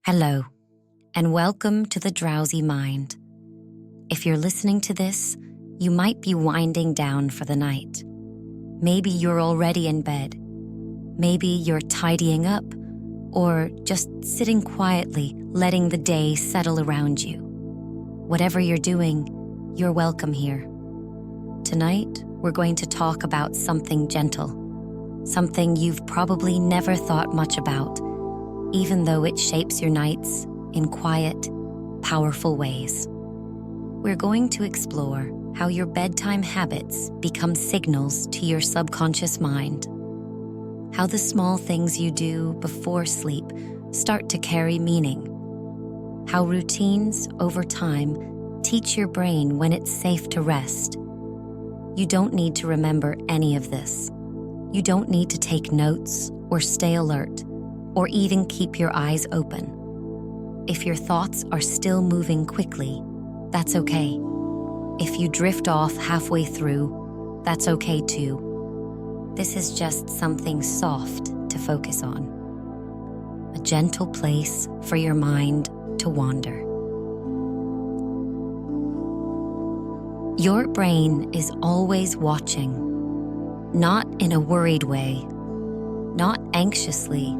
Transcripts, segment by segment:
Hello, and welcome to the Drowsy Mind. If you're listening to this, you might be winding down for the night. Maybe you're already in bed. Maybe you're tidying up, or just sitting quietly, letting the day settle around you. Whatever you're doing, you're welcome here. Tonight, we're going to talk about something gentle, something you've probably never thought much about, even though it shapes your nights in quiet, powerful ways. We're going to explore how your bedtime habits become signals to your subconscious mind, how the small things you do before sleep start to carry meaning, how routines over time teach your brain when it's safe to rest. You don't need to remember any of this. You don't need to take notes or stay alert, or even keep your eyes open. If your thoughts are still moving quickly, that's okay. If you drift off halfway through, that's okay too. This is just something soft to focus on. A gentle place for your mind to wander. Your brain is always watching, not in a worried way, not anxiously,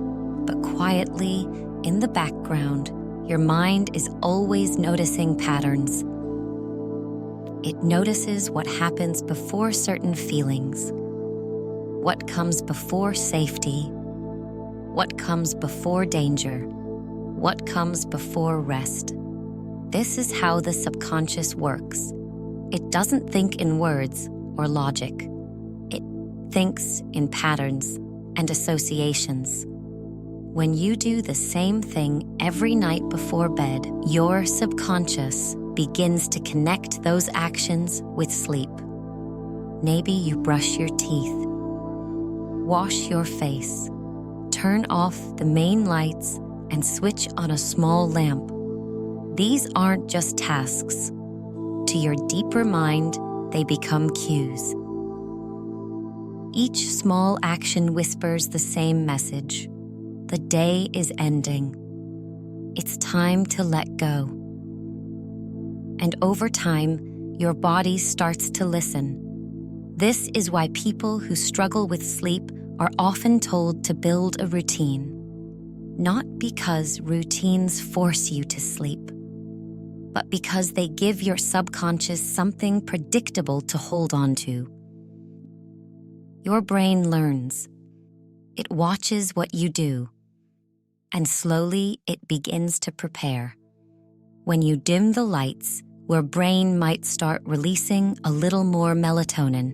but quietly, in the background, your mind is always noticing patterns. It notices what happens before certain feelings, what comes before safety, what comes before danger, what comes before rest. This is how the subconscious works. It doesn't think in words or logic. It thinks in patterns and associations. When you do the same thing every night before bed, your subconscious begins to connect those actions with sleep. Maybe you brush your teeth, wash your face, turn off the main lights, and switch on a small lamp. These aren't just tasks. To your deeper mind, they become cues. Each small action whispers the same message. The day is ending. It's time to let go. And over time, your body starts to listen. This is why people who struggle with sleep are often told to build a routine. Not because routines force you to sleep, but because they give your subconscious something predictable to hold on to. Your brain learns. It watches what you do. And slowly it begins to prepare. When you dim the lights, your brain might start releasing a little more melatonin.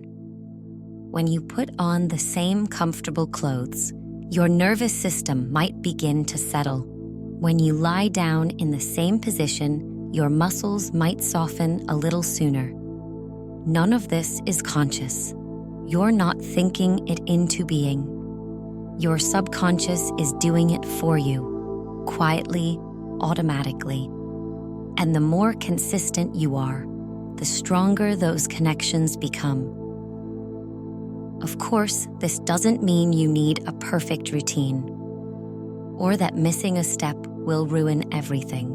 When you put on the same comfortable clothes, your nervous system might begin to settle. When you lie down in the same position, your muscles might soften a little sooner. None of this is conscious. You're not thinking it into being. Your subconscious is doing it for you, quietly, automatically. And the more consistent you are, the stronger those connections become. Of course, this doesn't mean you need a perfect routine, or that missing a step will ruin everything.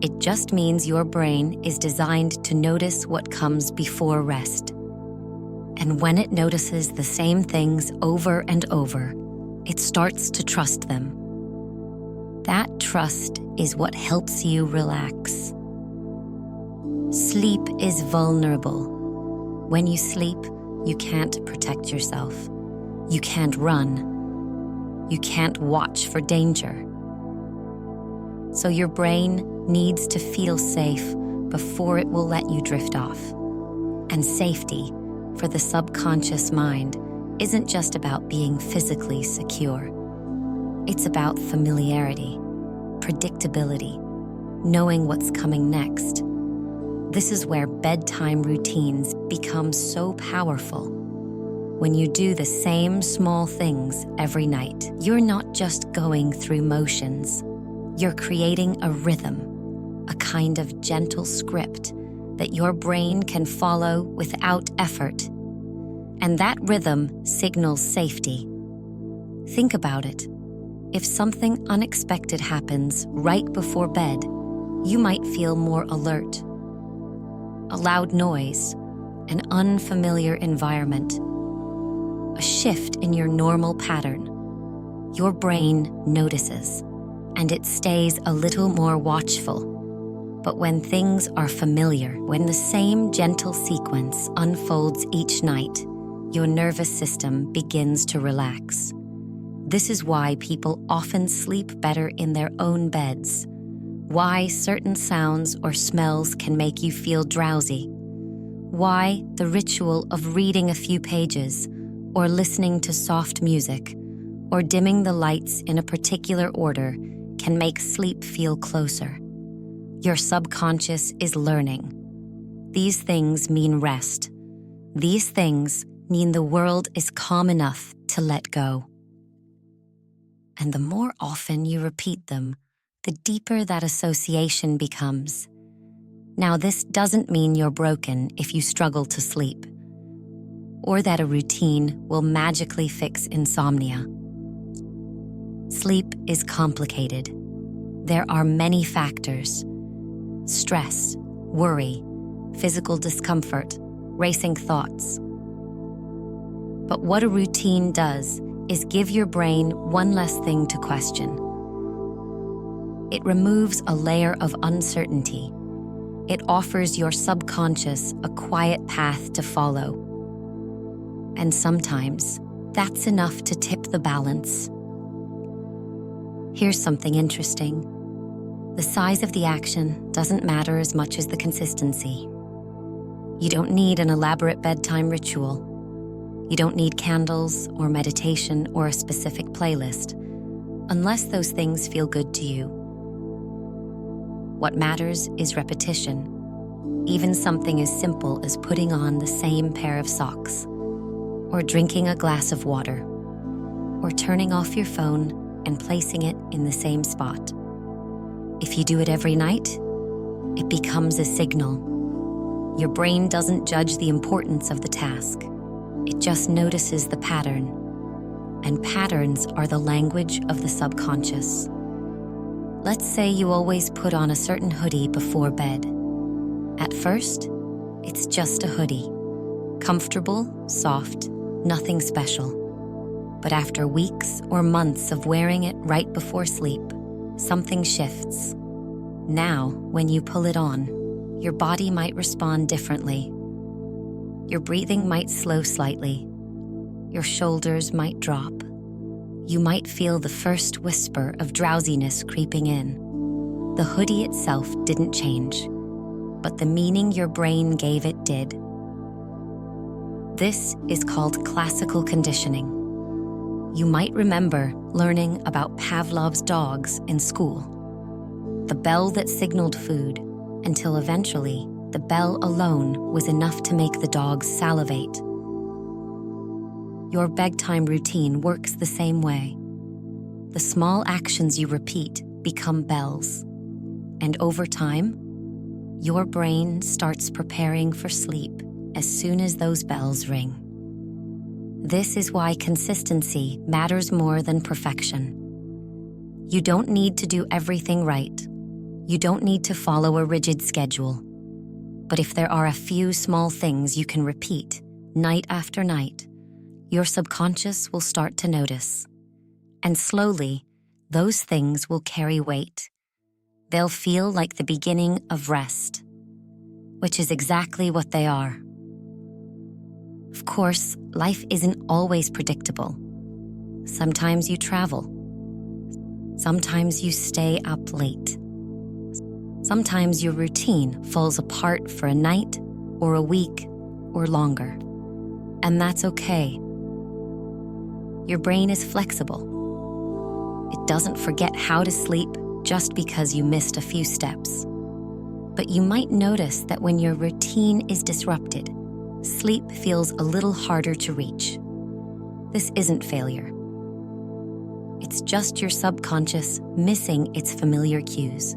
It just means your brain is designed to notice what comes before rest. And when it notices the same things over and over, it starts to trust them. That trust is what helps you relax. Sleep is vulnerable. When you sleep, you can't protect yourself. You can't run. You can't watch for danger. So your brain needs to feel safe before it will let you drift off. And safety, for the subconscious mind, isn't just about being physically secure. It's about familiarity, predictability, knowing what's coming next. This is where bedtime routines become so powerful. When you do the same small things every night, you're not just going through motions. You're creating a rhythm, a kind of gentle script that your brain can follow without effort. And that rhythm signals safety. Think about it. if something unexpected happens right before bed, you might feel more alert. A loud noise, an unfamiliar environment, a shift in your normal pattern. Your brain notices, and it stays a little more watchful. But when things are familiar, when the same gentle sequence unfolds each night, your nervous system begins to relax. This is why people often sleep better in their own beds, why certain sounds or smells can make you feel drowsy, why the ritual of reading a few pages, or listening to soft music, or dimming the lights in a particular order can make sleep feel closer. Your subconscious is learning. These things mean rest. These things mean the world is calm enough to let go. And the more often you repeat them, the deeper that association becomes. Now, this doesn't mean you're broken if you struggle to sleep, or that a routine will magically fix insomnia. Sleep is complicated. There are many factors: stress, worry, physical discomfort, racing thoughts. But what a routine does is give your brain one less thing to question. It removes a layer of uncertainty. It offers your subconscious a quiet path to follow. And sometimes, that's enough to tip the balance. Here's something interesting. The size of the action doesn't matter as much as the consistency. You don't need an elaborate bedtime ritual. You don't need candles or meditation or a specific playlist, unless those things feel good to you. What matters is repetition, even something as simple as putting on the same pair of socks, or drinking a glass of water, or turning off your phone and placing it in the same spot. If you do it every night, it becomes a signal. Your brain doesn't judge the importance of the task. It just notices the pattern. And patterns are the language of the subconscious. Let's say you always put on a certain hoodie before bed. At first, it's just a hoodie. Comfortable, soft, nothing special. But after weeks or months of wearing it right before sleep, something shifts. Now, when you pull it on, your body might respond differently. Your breathing might slow slightly. Your shoulders might drop. You might feel the first whisper of drowsiness creeping in. The hoodie itself didn't change, but the meaning your brain gave it did. This is called classical conditioning. You might remember learning about Pavlov's dogs in school. The bell that signaled food, until eventually, the bell alone was enough to make the dogs salivate. Your bedtime routine works the same way. The small actions you repeat become bells. And over time, your brain starts preparing for sleep as soon as those bells ring. This is why consistency matters more than perfection. You don't need to do everything right. You don't need to follow a rigid schedule. But if there are a few small things you can repeat, night after night, your subconscious will start to notice. And slowly, those things will carry weight. They'll feel like the beginning of rest, which is exactly what they are. Of course, life isn't always predictable. Sometimes you travel. Sometimes you stay up late. Sometimes your routine falls apart for a night or a week or longer. And that's okay. Your brain is flexible. It doesn't forget how to sleep just because you missed a few steps. But you might notice that when your routine is disrupted, sleep feels a little harder to reach. This isn't failure. It's just your subconscious missing its familiar cues.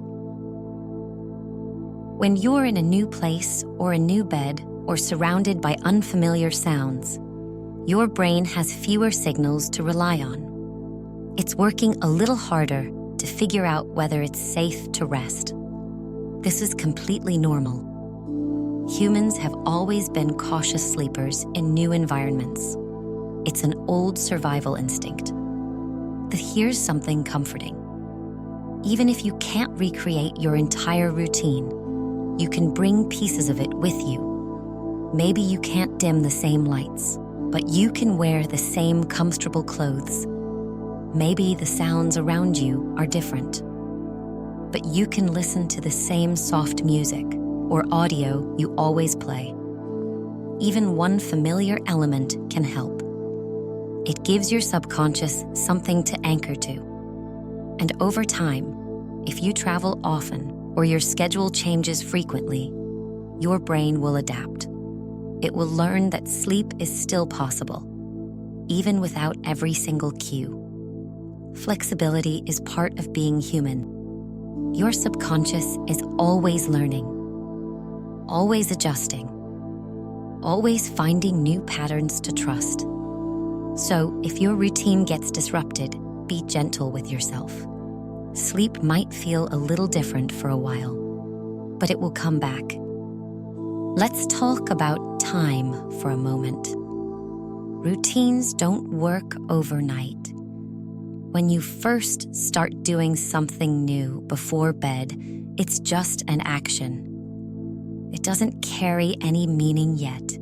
When you're in a new place or a new bed or surrounded by unfamiliar sounds, your brain has fewer signals to rely on. It's working a little harder to figure out whether it's safe to rest. This is completely normal. Humans have always been cautious sleepers in new environments. It's an old survival instinct. But here's something comforting. Even if you can't recreate your entire routine, you can bring pieces of it with you. Maybe you can't dim the same lights, but you can wear the same comfortable clothes. Maybe the sounds around you are different, but you can listen to the same soft music or audio you always play. Even one familiar element can help. It gives your subconscious something to anchor to. And over time, if you travel often or your schedule changes frequently, your brain will adapt. It will learn that sleep is still possible, even without every single cue. Flexibility is part of being human. Your subconscious is always learning, always adjusting, always finding new patterns to trust. So, if your routine gets disrupted, be gentle with yourself. Sleep might feel a little different for a while, but it will come back. Let's talk about time for a moment. Routines don't work overnight. When you first start doing something new before bed, it's just an action. It doesn't carry any meaning yet.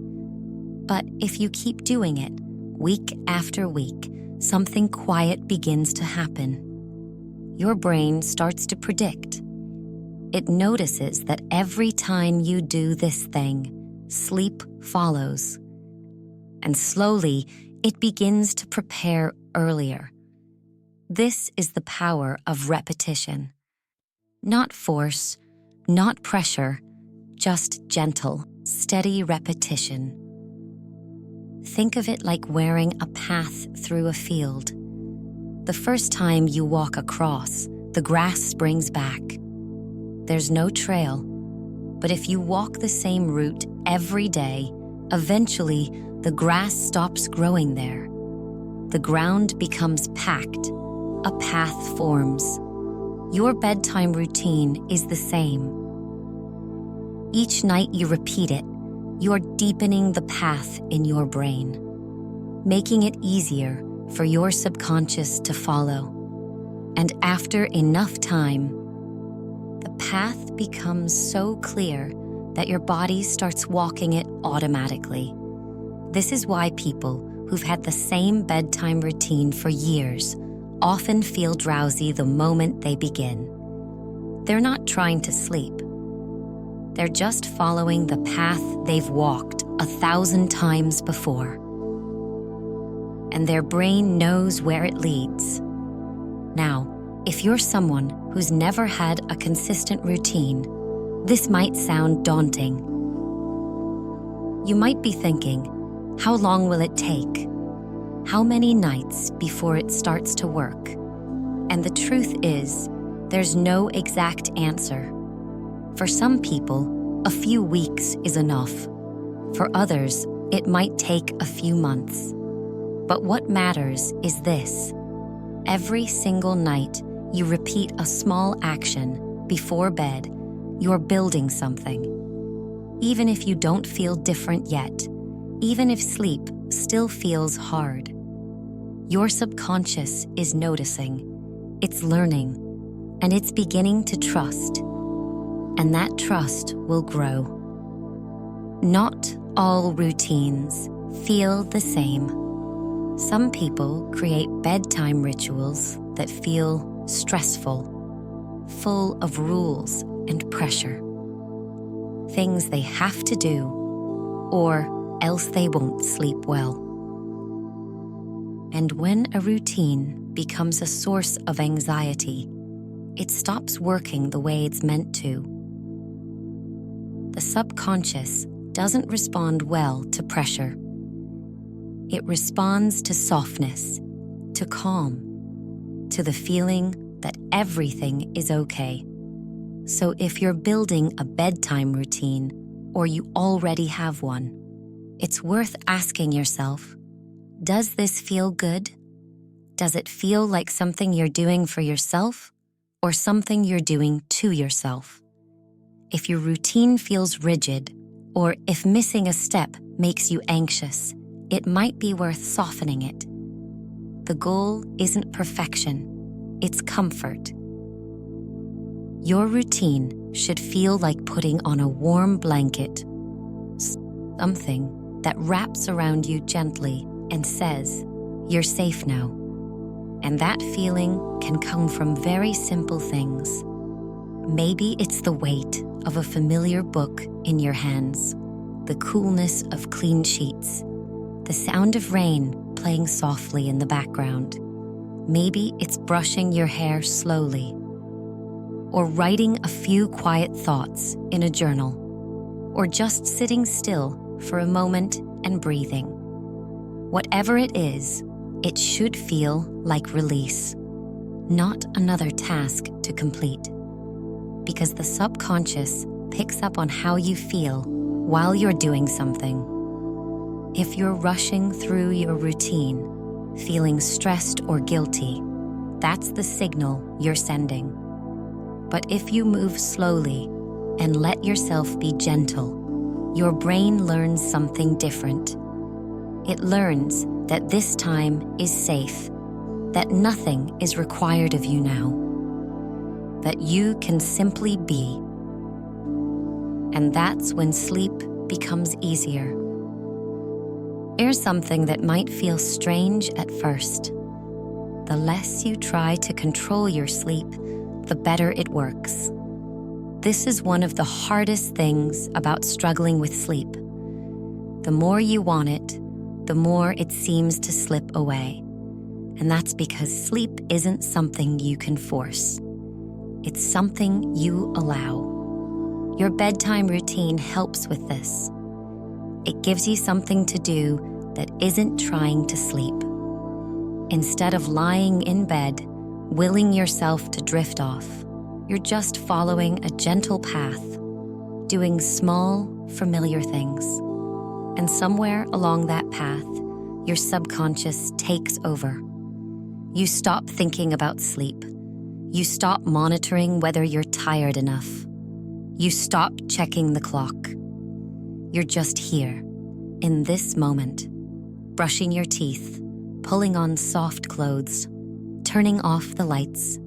But if you keep doing it, week after week, something quiet begins to happen. Your brain starts to predict. It notices that every time you do this thing, sleep follows. And slowly, it begins to prepare earlier. This is the power of repetition. Not force, not pressure, just gentle, steady repetition. Think of it like wearing a path through a field. The first time you walk across, the grass springs back. There's no trail, but if you walk the same route every day, eventually the grass stops growing there. The ground becomes packed. A path forms. Your bedtime routine is the same. Each night you repeat it, you're deepening the path in your brain, making it easier for your subconscious to follow. And after enough time, the path becomes so clear that your body starts walking it automatically. This is why people who've had the same bedtime routine for years often feel drowsy the moment they begin. They're not trying to sleep. They're just following the path they've walked 1,000 times before. And their brain knows where it leads. Now, if you're someone who's never had a consistent routine, this might sound daunting. You might be thinking, how long will it take? How many nights before it starts to work? And the truth is, there's no exact answer. For some people, a few weeks is enough. For others, it might take a few months. But what matters is this. Every single night, you repeat a small action before bed, you're building something. Even if you don't feel different yet, even if sleep still feels hard, your subconscious is noticing, it's learning, and it's beginning to trust. And that trust will grow. Not all routines feel the same. Some people create bedtime rituals that feel stressful, full of rules and pressure. Things they have to do, or else they won't sleep well. And when a routine becomes a source of anxiety, it stops working the way it's meant to. The subconscious doesn't respond well to pressure. It responds to softness, to calm, to the feeling that everything is okay. So if you're building a bedtime routine, or you already have one, it's worth asking yourself, does this feel good? Does it feel like something you're doing for yourself or something you're doing to yourself? If your routine feels rigid, or if missing a step makes you anxious, it might be worth softening it. The goal isn't perfection, it's comfort. Your routine should feel like putting on a warm blanket, something that wraps around you gently and says, "You're safe now." And that feeling can come from very simple things. Maybe it's the weight of a familiar book in your hands, the coolness of clean sheets, the sound of rain playing softly in the background. Maybe it's brushing your hair slowly, or writing a few quiet thoughts in a journal, or just sitting still for a moment and breathing. Whatever it is, it should feel like release, not another task to complete. Because the subconscious picks up on how you feel while you're doing something. If you're rushing through your routine, feeling stressed or guilty, that's the signal you're sending. But if you move slowly and let yourself be gentle, your brain learns something different. It learns that this time is safe, that nothing is required of you now, that you can simply be. And that's when sleep becomes easier. Here's something that might feel strange at first. The less you try to control your sleep, the better it works. This is one of the hardest things about struggling with sleep. The more you want it, the more it seems to slip away. And that's because sleep isn't something you can force. It's something you allow. Your bedtime routine helps with this. It gives you something to do that isn't trying to sleep. Instead of lying in bed, willing yourself to drift off, you're just following a gentle path, doing small, familiar things. And somewhere along that path, your subconscious takes over. You stop thinking about sleep. You stop monitoring whether you're tired enough. You stop checking the clock. You're just here, in this moment, brushing your teeth, pulling on soft clothes, turning off the lights,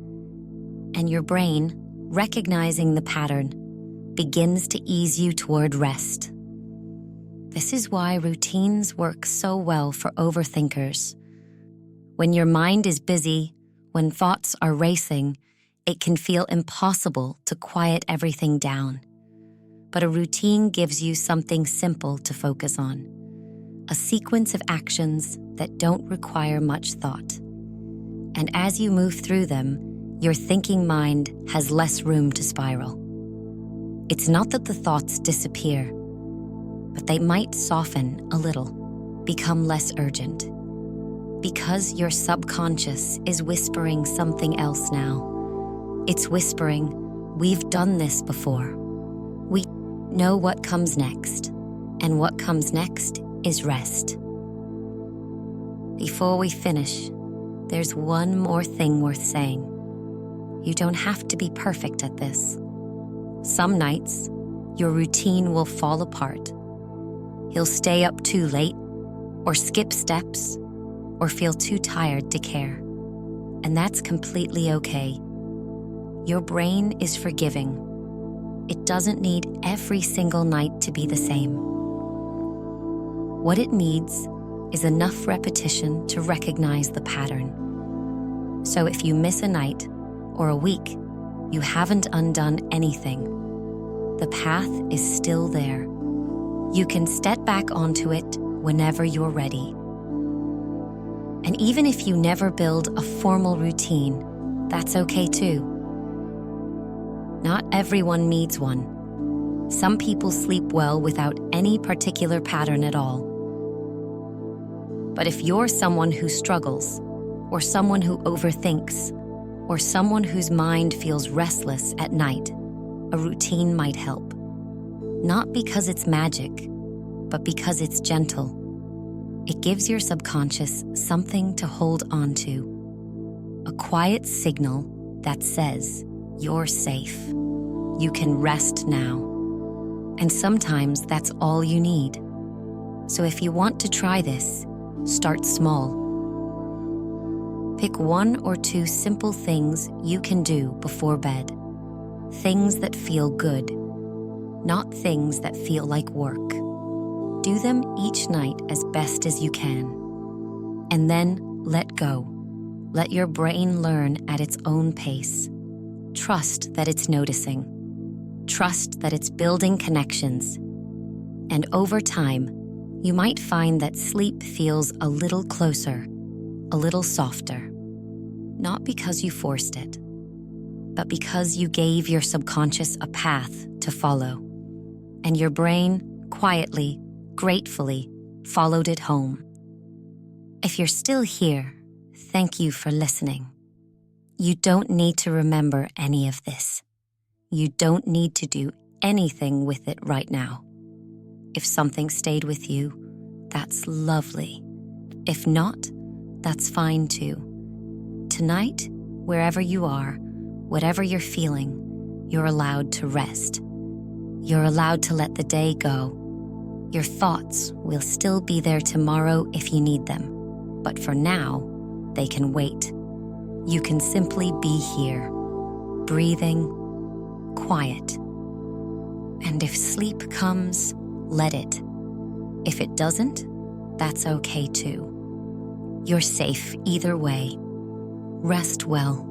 and your brain, recognizing the pattern, begins to ease you toward rest. This is why routines work so well for overthinkers. When your mind is busy, when thoughts are racing, it can feel impossible to quiet everything down. But a routine gives you something simple to focus on, a sequence of actions that don't require much thought. And as you move through them, your thinking mind has less room to spiral. It's not that the thoughts disappear, but they might soften a little, become less urgent. Because your subconscious is whispering something else now. It's whispering, "We've done this before. We know what comes next, and what comes next is rest." Before we finish, there's one more thing worth saying. You don't have to be perfect at this. Some nights, your routine will fall apart. You'll stay up too late, or skip steps, or feel too tired to care. And that's completely okay. Your brain is forgiving. It doesn't need every single night to be the same. What it needs is enough repetition to recognize the pattern. So if you miss a night or a week, you haven't undone anything. The path is still there. You can step back onto it whenever you're ready. And even if you never build a formal routine, that's okay too. Not everyone needs one. Some people sleep well without any particular pattern at all. But if you're someone who struggles, or someone who overthinks, or someone whose mind feels restless at night, a routine might help. Not because it's magic, but because it's gentle. It gives your subconscious something to hold on to, a quiet signal that says you're safe. You can rest now. And sometimes that's all you need. So if you want to try this, start small. Pick 1 or 2 simple things you can do before bed. Things that feel good, not things that feel like work. Do them each night as best as you can. And then let go. Let your brain learn at its own pace. Trust that it's noticing. Trust that it's building connections. And over time, you might find that sleep feels a little closer, a little softer. Not because you forced it, but because you gave your subconscious a path to follow. And your brain, quietly, gratefully, followed it home. If you're still here, thank you for listening. You don't need to remember any of this. You don't need to do anything with it right now. If something stayed with you, that's lovely. If not, that's fine too. Tonight, wherever you are, whatever you're feeling, you're allowed to rest. You're allowed to let the day go. Your thoughts will still be there tomorrow if you need them, but for now, they can wait. You can simply be here, breathing, quiet. And if sleep comes, let it. If it doesn't, that's okay too. You're safe either way. Rest well.